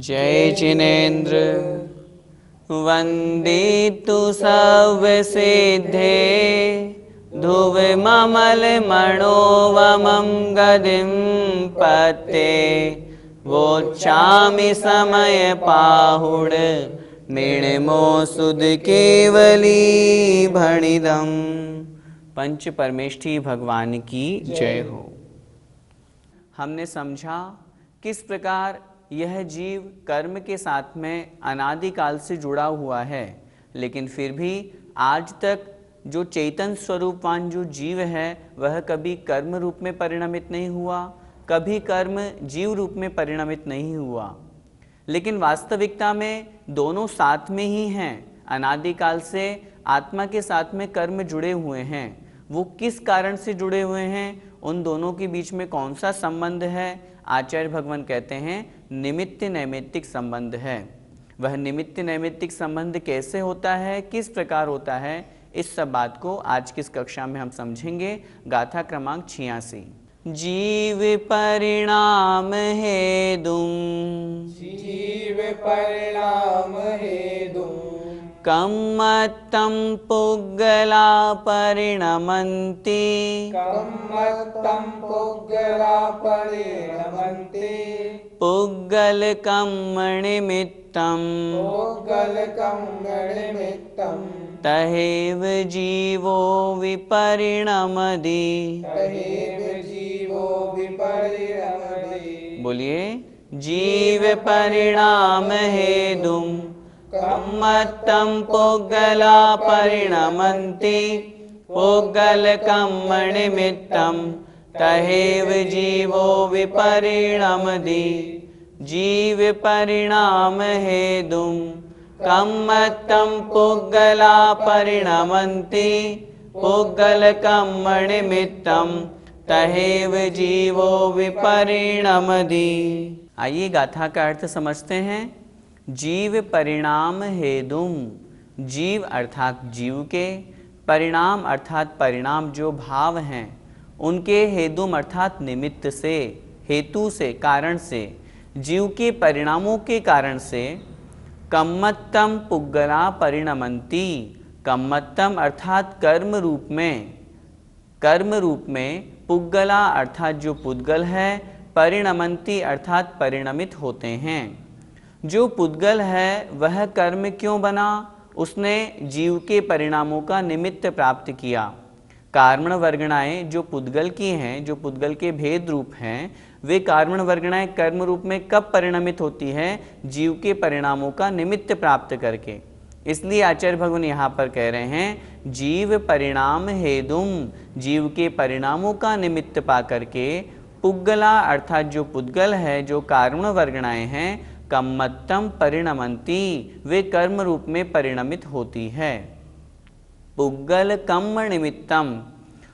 जय जिनेन्द्र वंदितु सर्वसिद्धे ध्रुवममलमणोवमं गदिं पते वोच्चामि समय पाहुड मृणमो सुध केवली भणिदम। पंच परमेष्ठी भगवान की जय हो। हमने समझा किस प्रकार यह जीव कर्म के साथ में अनादिकाल से जुड़ा हुआ है, लेकिन फिर भी आज तक जो चेतन स्वरूपवान जो जीव है वह कभी कर्म रूप में परिणमित नहीं हुआ, कभी कर्म जीव रूप में परिणमित नहीं हुआ। लेकिन वास्तविकता में दोनों साथ में ही हैं। अनादिकाल से आत्मा के साथ में कर्म जुड़े हुए हैं। वो किस कारण से जुड़े हुए हैं, उन दोनों के बीच में कौन सा संबंध है, आचार्य भगवान कहते हैं निमित्त नैमित्तिक संबंध है। वह निमित्त नैमित्तिक संबंध कैसे होता है, किस प्रकार होता है, इस सब बात को आज की इस कक्षा में हम समझेंगे। गाथा क्रमांक 86। जीव परिणाम हेदुम, जीव परिणाम हेतुं कम्मत्तं पुग्गला परिणमन्ति, कम्मत्तं पुग्गला परिणमन्ति पुग्गलकं निमित्तं पुग्गलकं निमित्तं तहेव जीवो विपरिणमति। तहेव जीवो विपरिणमति। बोलिए, जीव परिणाम हेतुं कम्मत्तं पुग्गला परिणमन्ति, पुग्गलकं निमित्तं तहेव जीवो विपरिणमति। जीव परिणाम हेतुं कम्मत्तं पुग्गला परिणमन्ति, पुग्गलकं निमित्तं तहेव जीवो विपरिणमति। आइए गाथा का अर्थ समझते हैं। जीव परिणाम हेतुम, जीव अर्थात जीव के, परिणाम अर्थात परिणाम जो भाव हैं उनके, हेतुम अर्थात निमित्त से, हेतु से, कारण से, जीव के परिणामों के कारण से, कम्मत्तम पुग्गला परिणमन्ति, कम्मत्तम अर्थात कर्म रूप में, कर्म रूप में, पुग्गला अर्थात जो पुद्गल है, परिणमन्ति अर्थात परिणमित होते हैं। जो पुद्गल है वह कर्म क्यों बना, उसने जीव के परिणामों का निमित्त प्राप्त किया। कारण वर्गणाएं जो पुद्गल की हैं, जो पुद्गल के भेद रूप हैं, वे कारण वर्गणाएं कर्म रूप में कब परिणमित होती है, जीव के परिणामों का निमित्त प्राप्त करके। इसलिए आचार्य भगवान यहाँ पर कह रहे हैं जीव परिणाम हेतुम, जीव के परिणामों का निमित्त पा करके, पुग्गला अर्थात जो पुद्गल है, जो कारण वर्गणाएं हैं, कम्मत्तम परिणमन्ति, वे कर्म रूप में परिणमित होती है। पुग्गल कम्म निमित्तम,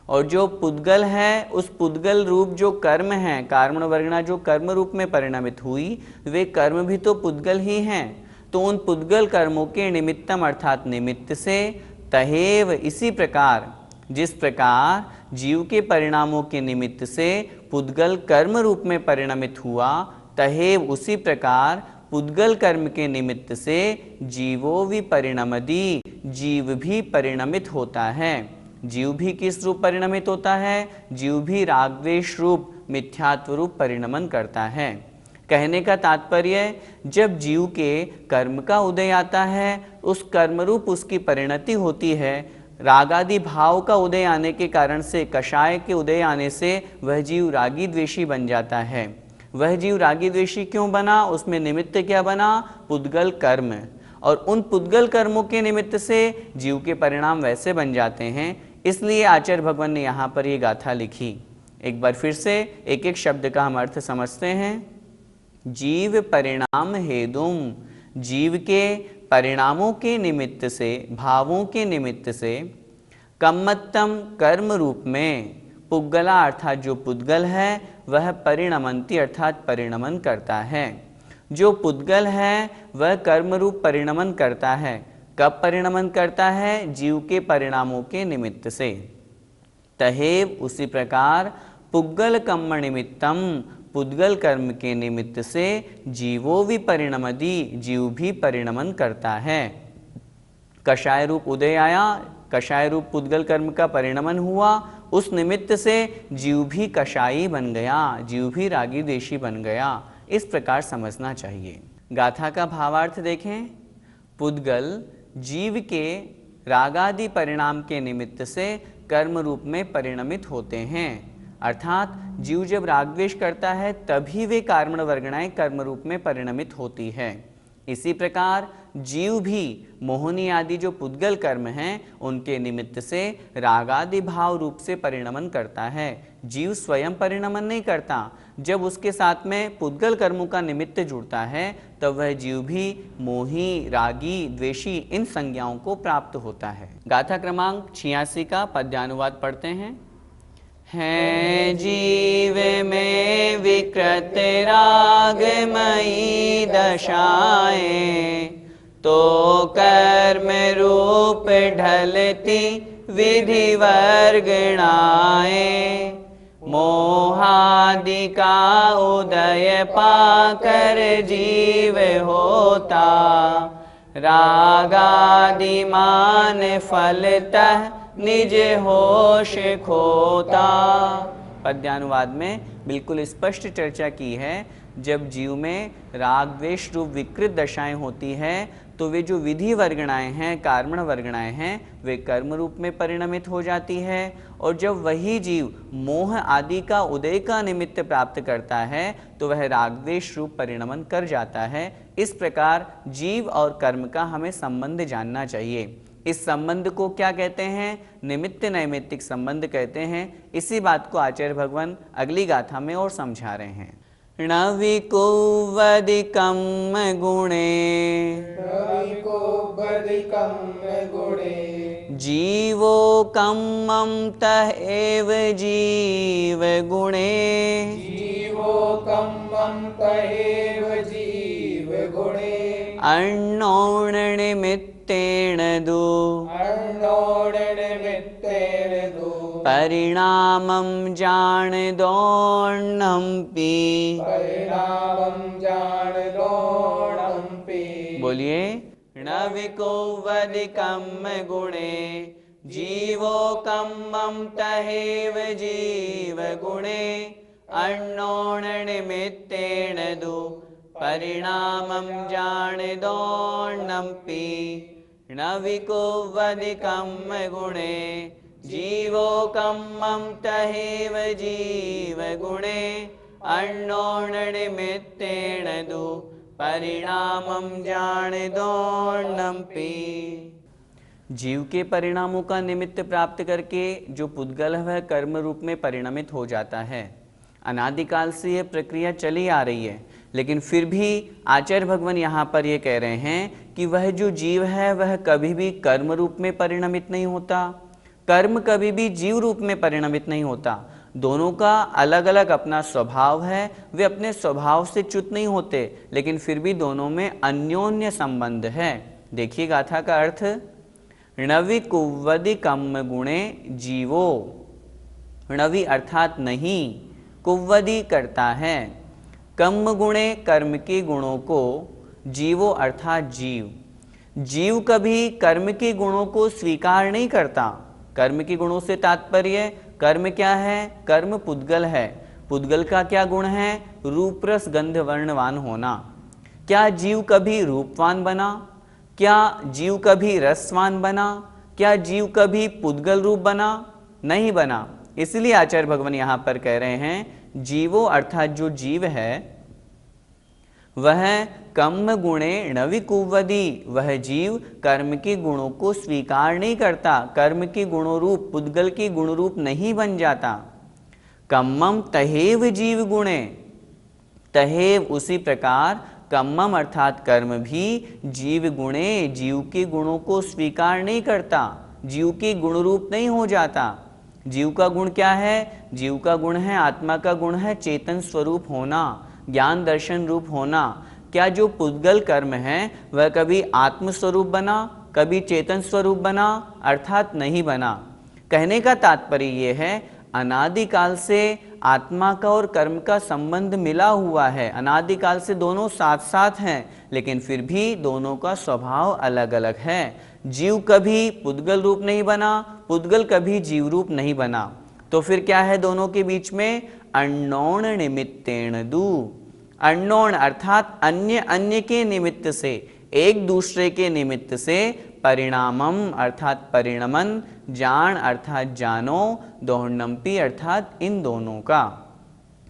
और जो पुद्गल है उस पुद्गल रूप जो कर्म है, कारण वर्गणा जो कर्म रूप में परिणमित हुई, वे कर्म भी तो पुद्गल ही हैं। तो उन पुद्गल कर्मों के निमित्तम अर्थात निमित्त से, तहेव इसी प्रकार, जिस प्रकार जीव के परिणामों के निमित्त से पुद्गल कर्म रूप में परिणमित हुआ, तहेव उसी प्रकार पुद्गल कर्म के निमित्त से जीवो विपरिणमति, जीव भी परिणमित होता है। जीव भी किस रूप परिणमित होता है, जीव भी रागद्वेष रूप मिथ्यात्व रूप परिणमन करता है। कहने का तात्पर्य, जब जीव के कर्म का उदय आता है, उस कर्म रूप उसकी परिणति होती है। रागादि भाव का उदय आने के कारण से, कषाय के उदय आने से वह जीव रागी द्वेषी बन जाता है। वह जीव रागी द्वेषी क्यों बना, उसमें निमित्त क्या बना, पुद्गल कर्म। और उन पुद्गल कर्मों के निमित्त से जीव के परिणाम वैसे बन जाते हैं। इसलिए आचार्य भगवान ने यहाँ पर ये गाथा लिखी। एक बार फिर से एक एक शब्द का हम अर्थ समझते हैं। जीव परिणाम हेतुम, जीव के परिणामों के निमित्त से, भावों के निमित्त से, कम्मत्तम कर्म रूप में, पुग्गला अर्थात जो पुद्गल है वह परिणमन्ति अर्थात परिणमन करता है। जो पुद्गल है वह कर्म रूप परिणमन करता है। कब परिणमन करता है, जीव के परिणामों के निमित्त से। तहेव उसी प्रकार पुग्गल कर्म निमित्तम, पुद्गल कर्म के निमित्त से जीवो विपरिणमति, जीव भी परिणमन करता है। कषाय रूप उदय आया, कषाय रूप पुद्गल कर्म का परिणमन हुआ, उस निमित्त से जीव भी कषायी बन गया, जीव भी रागी द्वेषी बन गया। इस प्रकार समझना चाहिए। गाथा का भावार्थ देखें। पुद्गल जीव के रागादि परिणाम के निमित्त से कर्म रूप में परिणमित होते हैं, अर्थात जीव जब राग द्वेष करता है तभी वे कारण वर्गणाएं कर्म रूप में परिणमित होती है। इसी प्रकार जीव भी मोहनी आदि जो पुद्गल कर्म हैं उनके निमित्त से रागादि भाव रूप से परिणमन करता है। जीव स्वयं परिणमन नहीं करता, जब उसके साथ में पुद्गल कर्मों का निमित्त जुड़ता है तब वह जीव भी मोही, रागी, द्वेषी इन संज्ञाओं को प्राप्त होता है। गाथा क्रमांक 86 का पद्यानुवाद पढ़ते हैं। है जीव में विकृत रागमयी दशाएं, तो कर्म रूप ढलती विधि वर्गणाएं। मोहादि का उदय पाकर जीव होता, रागादि मान फलतः निज होश खोता। पद्यानुवाद में बिल्कुल स्पष्ट चर्चा की है। जब जीव में राग द्वेष रूप विकृत दशाएं होती है तो वे जो विधि वर्गणाएं हैं, कारण वर्गणाएं हैं, वे कर्म रूप में परिणमित हो जाती है। और जब वही जीव मोह आदि का उदय का निमित्त प्राप्त करता है तो वह राग द्वेष रूप परिणमन कर जाता है। इस प्रकार जीव और कर्म का हमें संबंध जानना चाहिए। इस संबंध को क्या कहते हैं? निमित्त नैमित्तिक संबंध कहते हैं। इसी बात को आचार्य भगवान अगली गाथा में और समझा रहे हैं। णविकोवदिकं गुणे, जीवो कम्मं तः एव जीव गुणे। जीवो कम्मं तः एव जीव गुणे। अर्णोण निमित्तेन दु, अर्णोण निमित्तेन दु, परिणामं जानदोऽन्नम्पि। परिणामं जानदोऽन्नम्पि। बोलिए। णविकोवदिकं गुणे, जीवो कम्मं तहेव जीव गुणे। अर्णोण निमित्तेन दु, परिणामं जानदोऽन्नम्पि। णविकोवदिकं गुणे, जीवो कम्मं तहेव जीव गुणे। अर्णोण निमित्तेन दु, परिणामं जानदोऽन्नम्पि। जीव के परिणामों का निमित्त प्राप्त करके जो पुद्गल है वह कर्म रूप में परिणमित हो जाता है। अनादिकाल से यह प्रक्रिया चली आ रही है, लेकिन फिर भी आचार्य भगवान यहाँ पर ये कह रहे हैं कि वह जो जीव है वह कभी भी कर्म रूप में परिणमित नहीं होता, कर्म कभी भी जीव रूप में परिणमित नहीं होता। दोनों का अलग अलग अपना स्वभाव है, वे अपने स्वभाव से च्युत नहीं होते, लेकिन फिर भी दोनों में अन्योन्य संबंध है। देखिए गाथा का अर्थ। णवि कुव्वदि कम्म गुणे जीवो। णवि अर्थात नहीं, कुव्वदि करता है, कम्म गुणे कर्म के गुणों को, जीवो अर्थात जीव। जीव कभी कर्म के गुणों को स्वीकार नहीं करता। कर्म के गुणों से तात्पर्य कर्म क्या है? कर्म पुद्गल है। पुद्गल का क्या गुण है? रूप रस गंध वर्णवान होना। क्या जीव कभी रूपवान बना? क्या जीव कभी रसवान बना? क्या जीव कभी पुद्गल रूप बना? नहीं बना। इसलिए आचार्य भगवान यहाँ पर कह रहे हैं जीवो अर्थात जो जीव है वह कम्म गुणे णवि कुव्वदि, वह जीव कर्म के गुणों को स्वीकार नहीं करता, कर्म के गुणों रूप पुद्गल के गुण रूप नहीं बन जाता। कम्मम तहेव जीव गुणे, तहेव उसी प्रकार कम्मम अर्थात कर्म भी जीव गुणे जीव के गुणों को स्वीकार नहीं करता, जीव के गुण रूप नहीं हो जाता। जीव का गुण क्या है? जीव का गुण है, आत्मा का गुण है चेतन स्वरूप होना, ज्ञान दर्शन रूप होना। क्या जो पुद्गल कर्म है वह कभी आत्म स्वरूप बना, कभी चेतन स्वरूप बना? अर्थात नहीं बना। कहने का तात्पर्य यह है अनादिकाल से आत्मा का और कर्म का संबंध मिला हुआ है, अनादिकाल से दोनों साथ साथ हैं, लेकिन फिर भी दोनों का स्वभाव अलग अलग है। जीव कभी पुद्गल रूप नहीं बना, पुद्गल कभी जीव रूप नहीं बना, तो फिर क्या है दोनों के बीच में? अण्णोण निमित्तेन दु। अण्णोण अर्थात अन्य अन्य के निमित्त से, एक दूसरे के निमित्त से, परिणामम अर्थात परिणमन, जान अर्थात जानो, दोहनम्पि अर्थात इन दोनों का,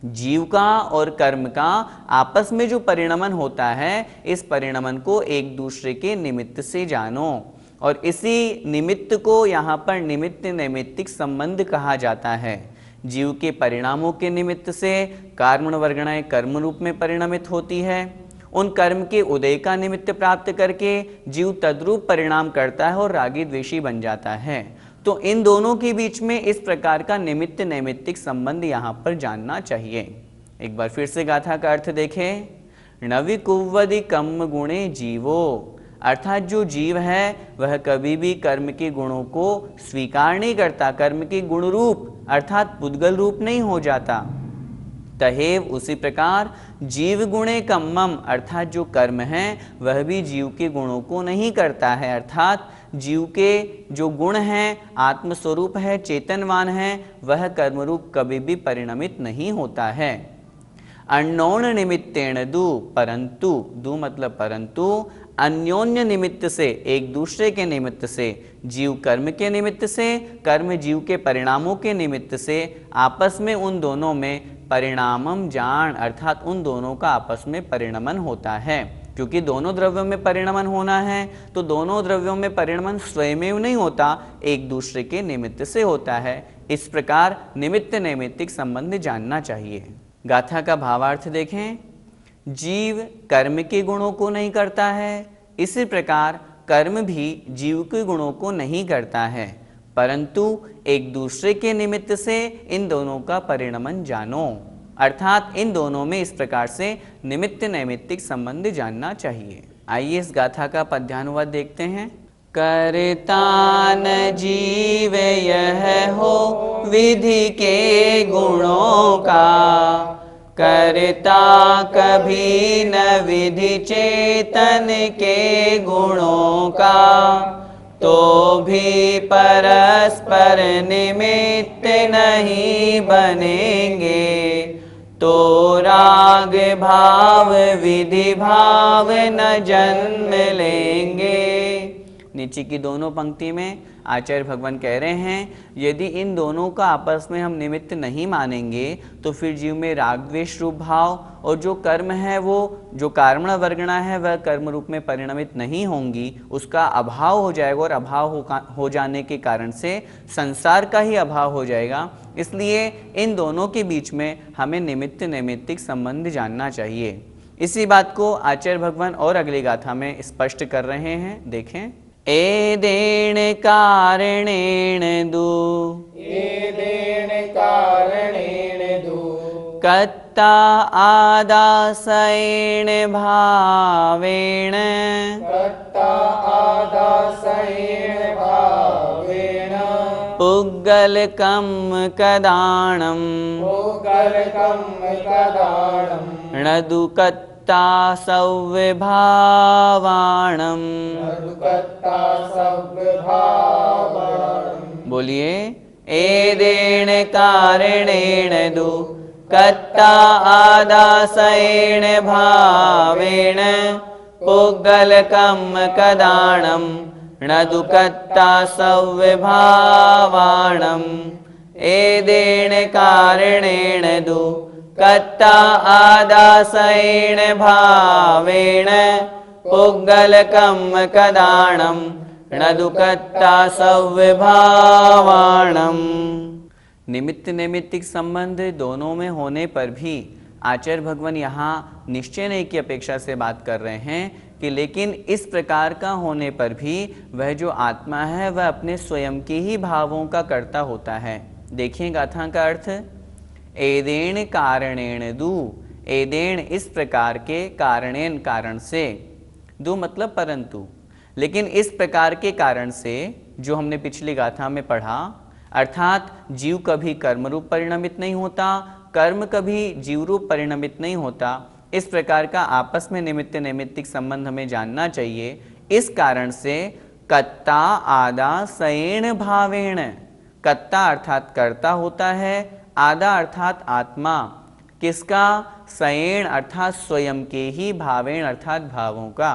जीव का और कर्म का आपस में जो परिणमन होता है, इस परिणमन को एक दूसरे के निमित्त से जानो। और इसी निमित्त को यहाँ पर निमित्त नैमित्तिक संबंध कहा जाता है। जीव के परिणामों के निमित्त से कार्मण वर्गणाएं कर्म रूप में परिणमित होती है, उन कर्म के उदय का निमित्त प्राप्त करके जीव तद्रूप परिणाम करता है और रागी द्वेषी बन जाता है। तो इन दोनों के बीच में इस प्रकार का निमित्त नैमित्तिक संबंध यहाँ पर जानना चाहिए। एक बार फिर से गाथा का अर्थ देखें। नवि कुव्वदि कम्म गुणे जीवो, अर्थात जो जीव है वह कभी भी कर्म के गुणों को स्वीकार नहीं करता, कर्म के गुण रूप अर्थात पुद्गल रूप नहीं हो जाता। तहेव उसी प्रकार जीव गुणे कम्मम, अर्थात जो कर्म है वह भी जीव के गुणों को नहीं करता है, अर्थात जीव के जो गुण हैं, आत्मस्वरूप है, चेतनवान है, वह कर्मरूप कभी भी परिणमित नहीं होता है। अण्णोण निमित्तेन दु, परंतु, दु मतलब परंतु, अन्योन्य निमित्त से, एक दूसरे के निमित्त से, जीव कर्म के निमित्त से, कर्म जीव के परिणामों के निमित्त से, आपस में उन दोनों में परिणामम जान अर्थात उन दोनों का आपस में परिणमन होता है। क्योंकि दोनों द्रव्यों में परिणमन होना है, तो दोनों द्रव्यों में परिणमन स्वयमेव नहीं होता, एक दूसरे के निमित्त से होता है। इस प्रकार निमित्त नैमित्तिक संबंध जानना चाहिए। गाथा का भावार्थ देखें। जीव कर्म के गुणों को नहीं करता है, इसी प्रकार कर्म भी जीव के गुणों को नहीं करता है, परंतु एक दूसरे के निमित्त से इन दोनों का परिणमन जानो, अर्थात इन दोनों में इस प्रकार से निमित्त नैमित्तिक संबंध जानना चाहिए। आइए इस गाथा का पद्यानुवाद देखते हैं। करता न जीव यह हो विधि के गुणों का, करता कभी न विधि चेतन के गुणों का, तो भी परस्पर निमित्त नहीं बनेंगे, तो राग भाव विधि भाव न जन्म लेंगे। नीचे की दोनों पंक्ति में आचार्य भगवान कह रहे हैं, यदि इन दोनों का आपस में हम निमित्त नहीं मानेंगे तो फिर जीव में राग द्वेष रूप भाव और जो कर्म है, वो जो कर्मण वर्गणा है, वह कर्म रूप में परिणमित नहीं होंगी, उसका अभाव हो जाएगा और अभाव हो जाने के कारण से संसार का ही अभाव हो जाएगा। इसलिए इन दोनों के बीच में हमें निमित्त नैमित्तिक संबंध जानना चाहिए। इसी बात को आचार्य भगवान और अगली गाथा में स्पष्ट कर रहे हैं। देखें। एदेन कारणेन दु, एदेन कारणेन दु, कत्ता आदासेन भावेन, कत्ता आदासेन भावेन, पुग्गलकं कदाणं, पुग्गलकं कदाणं, न दुकत्ता सव्यभावाणं, दुकत्ता सव्यभावाणं। बोलिए। एदेन कारणेन दु, कत्ता आदासेन भावेन, पुग्गलकं कदाणं, न दुकत्ता सव्यभावाणं। एदेन कारणेन दु, कत्ता आदासेन भावेन, पुग्गलकं कदाणं, न दुकत्ता सव्यभावाणं। निमित्त नैमित्तिक संबंध दोनों में होने पर भी आचार्य भगवान यहाँ निश्चय नहीं की अपेक्षा से बात कर रहे हैं कि लेकिन इस प्रकार का होने पर भी वह जो आत्मा है वह अपने स्वयं के ही भावों का कर्ता होता है। देखिए गाथा का अर्थ। एदेन कारणेन दु, एदेन इस प्रकार के, कारणेन कारण से, दु मतलब परंतु, लेकिन इस प्रकार के कारण से जो हमने पिछली गाथा में पढ़ा, अर्थात जीव कभी कर्मरूप परिणमित नहीं होता, कर्म कभी जीव रूप परिणमित नहीं होता, इस प्रकार का आपस में निमित्त नैमित्तिक संबंध हमें जानना चाहिए। इस कारण से कर्ता आदा सयेण भावेण, कर्ता अर्थात कर्ता होता है, आदा अर्थात आत्मा, किसका? सयेण अर्थात स्वयं के ही, भावेण अर्थात भावों का।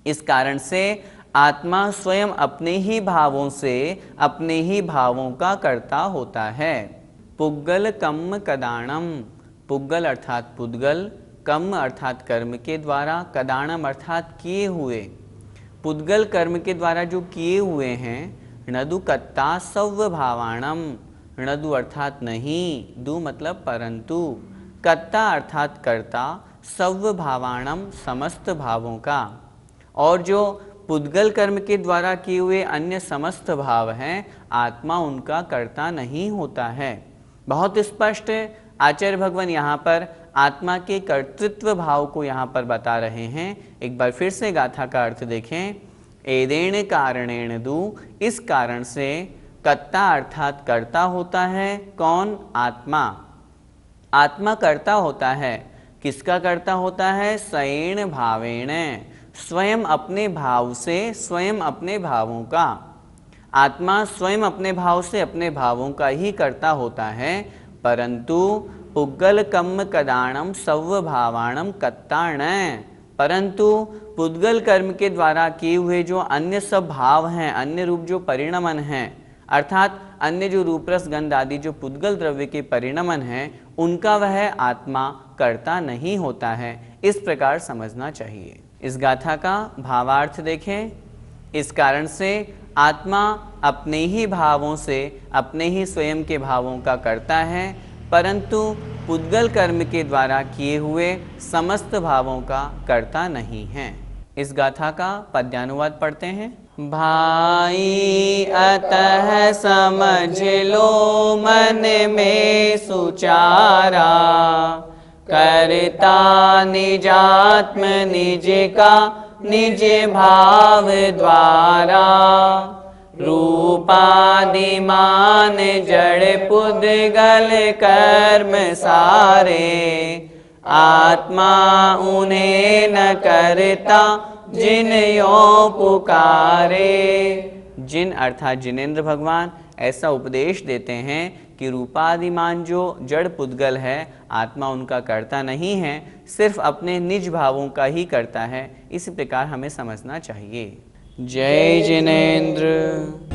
इस कारण से आत्मा स्वयं अपने ही भावों से अपने ही भावों का कर्ता होता है। पुग्गल कम्म कदाणम, पुग्गल अर्थात पुद्गल, कम्म अर्थात कर्म के द्वारा, कदाणम अर्थात किए हुए। पुद्गल कर्म के द्वारा जो किए हुए हैं, नदु कत्ता सव्व भावाणम, नदु अर्थात नहीं, दु मतलब परंतु, कत्ता अर्थात कर्ता, सव्व भावाणम समस्त भावों का। और जो पुद्गल कर्म के द्वारा किए हुए अन्य समस्त भाव हैं, आत्मा उनका कर्ता नहीं होता है। बहुत स्पष्ट आचार्य भगवान यहाँ पर आत्मा के कर्तृत्व भाव को यहाँ पर बता रहे हैं। एक बार फिर से गाथा का अर्थ देखें। एदेण कारणेण दु, इस कारण से कर्ता अर्थात कर्ता होता है। कौन? आत्मा। आत्मा कर्ता होता है। किसका कर्ता होता है? सयेण भावेण, स्वयं अपने भाव से, स्वयं अपने भावों का। आत्मा स्वयं अपने भाव से अपने भावों का ही कर्ता होता है। परंतु पुग्गल कम्म कदाणम सव्व भावाणम कत्ताण, परंतु पुद्गल कर्म के द्वारा किए हुए जो अन्य सब भाव हैं, अन्य रूप जो परिणमन हैं, अर्थात अन्य जो रूप रस गंध आदि जो पुद्गल द्रव्य के परिणमन हैं, उनका वह आत्मा कर्ता नहीं होता है। इस प्रकार समझना चाहिए। इस गाथा का भावार्थ देखें। इस कारण से आत्मा अपने ही भावों से अपने ही स्वयं के भावों का कर्ता है, परंतु पुद्गल कर्म के द्वारा किए हुए समस्त भावों का कर्ता नहीं है। इस गाथा का पद्यानुवाद पढ़ते हैं। भाई अतः समझ लो मन में सुचारा, करता निजात्म निज का निज भाव द्वारा, रूपादिमान जड़ पुद्गल कर्म सारे, आत्मा उन्हें न करता जिन यो पुकारे। जिन अर्थात जिनेंद्र भगवान ऐसा उपदेश देते हैं कि रूपादिमान जो जड़ पुद्गल है, आत्मा उनका कर्ता नहीं है, सिर्फ अपने निज भावों का ही करता है। इस प्रकार हमें समझना चाहिए। जय जिनेंद्र।